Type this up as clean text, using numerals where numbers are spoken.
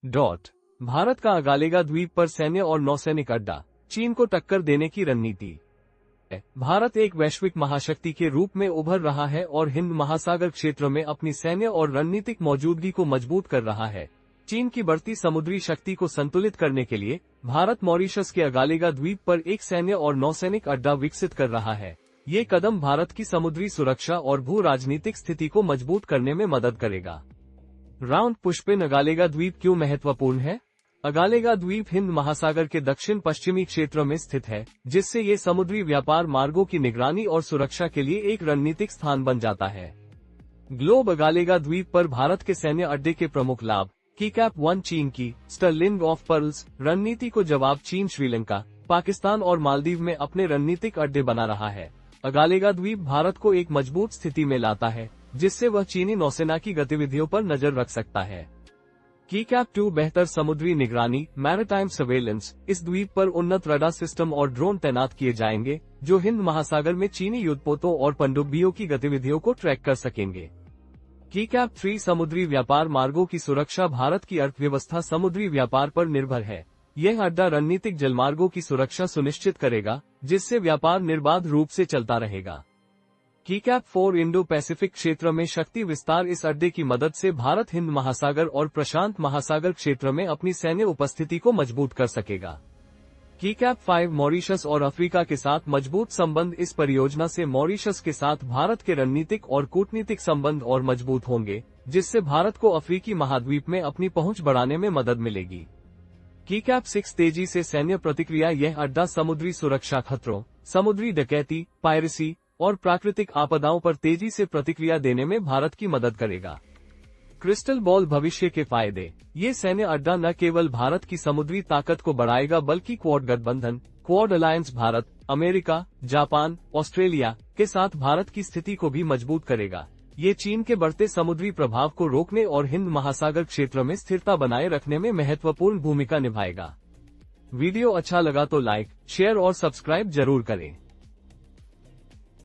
भारत का अगालेगा द्वीप पर सैन्य और नौसैनिक अड्डा, चीन को टक्कर देने की रणनीति। भारत एक वैश्विक महाशक्ति के रूप में उभर रहा है और हिंद महासागर क्षेत्र में अपनी सैन्य और रणनीतिक मौजूदगी को मजबूत कर रहा है। चीन की बढ़ती समुद्री शक्ति को संतुलित करने के लिए भारत मॉरिशस के अगालेगा द्वीप पर एक सैन्य और नौसैनिक अड्डा विकसित कर रहा है। ये कदम भारत की समुद्री सुरक्षा और भू राजनीतिक स्थिति को मजबूत करने में मदद करेगा। राउंड पुष्पिन अगालेगा द्वीप क्यों महत्वपूर्ण है? अगालेगा द्वीप हिंद महासागर के दक्षिण पश्चिमी क्षेत्र में स्थित है, जिससे ये समुद्री व्यापार मार्गों की निगरानी और सुरक्षा के लिए एक रणनीतिक स्थान बन जाता है। ग्लोब अगालेगा द्वीप पर भारत के सैन्य अड्डे के प्रमुख लाभ। कीकैप 1 चीन की स्टर्लिंग ऑफ पर्ल्स रणनीति को जवाब चीन श्रीलंका, पाकिस्तान और मालदीव में अपने रणनीतिक अड्डे बना रहा है। अगालेगा द्वीप भारत को एक मजबूत स्थिति में लाता है, जिससे वह चीनी नौसेना की गतिविधियों पर नजर रख सकता है। कीकैप 2 बेहतर समुद्री निगरानी, मैरिटाइम सर्वेलेंस। इस द्वीप पर उन्नत रडार सिस्टम और ड्रोन तैनात किए जाएंगे, जो हिंद महासागर में चीनी युद्धपोतों और पनडुब्बियों की गतिविधियों को ट्रैक कर सकेंगे। कीकैप 3 समुद्री व्यापार मार्गों की सुरक्षा। भारत की अर्थव्यवस्था समुद्री व्यापार पर निर्भर है। यह अड्डा रणनीतिक जलमार्गों की सुरक्षा सुनिश्चित करेगा, जिससे व्यापार निर्बाध रूप से चलता रहेगा। कीकैप 4 इंडो पैसिफिक क्षेत्र में शक्ति विस्तार। इस अड्डे की मदद से भारत हिंद महासागर और प्रशांत महासागर क्षेत्र में अपनी सैन्य उपस्थिति को मजबूत कर सकेगा। कीकैप 5 मॉरिशस और अफ्रीका के साथ मजबूत संबंध। इस परियोजना से मॉरिशस के साथ भारत के रणनीतिक और कूटनीतिक संबंध और मजबूत होंगे, जिससे भारत को अफ्रीकी महाद्वीप में अपनी पहुंच बढ़ाने में मदद मिलेगी। कीकैप 6 तेजी से सैन्य प्रतिक्रिया। यह अड्डा समुद्री सुरक्षा खतरों, समुद्री डकैती, पायरेसी और प्राकृतिक आपदाओं पर तेजी से प्रतिक्रिया देने में भारत की मदद करेगा। क्रिस्टल बॉल भविष्य के फायदे। ये सैन्य अड्डा न केवल भारत की समुद्री ताकत को बढ़ाएगा, बल्कि क्वाड गठबंधन, quad alliance Bharat, America, Japan, Australia के साथ भारत की स्थिति को भी मजबूत करेगा। ये चीन के बढ़ते समुद्री प्रभाव को रोकने और हिंद महासागर क्षेत्र में स्थिरता बनाए रखने में महत्वपूर्ण भूमिका निभाएगा। वीडियो अच्छा लगा तो लाइक, शेयर और सब्सक्राइब जरूर करें।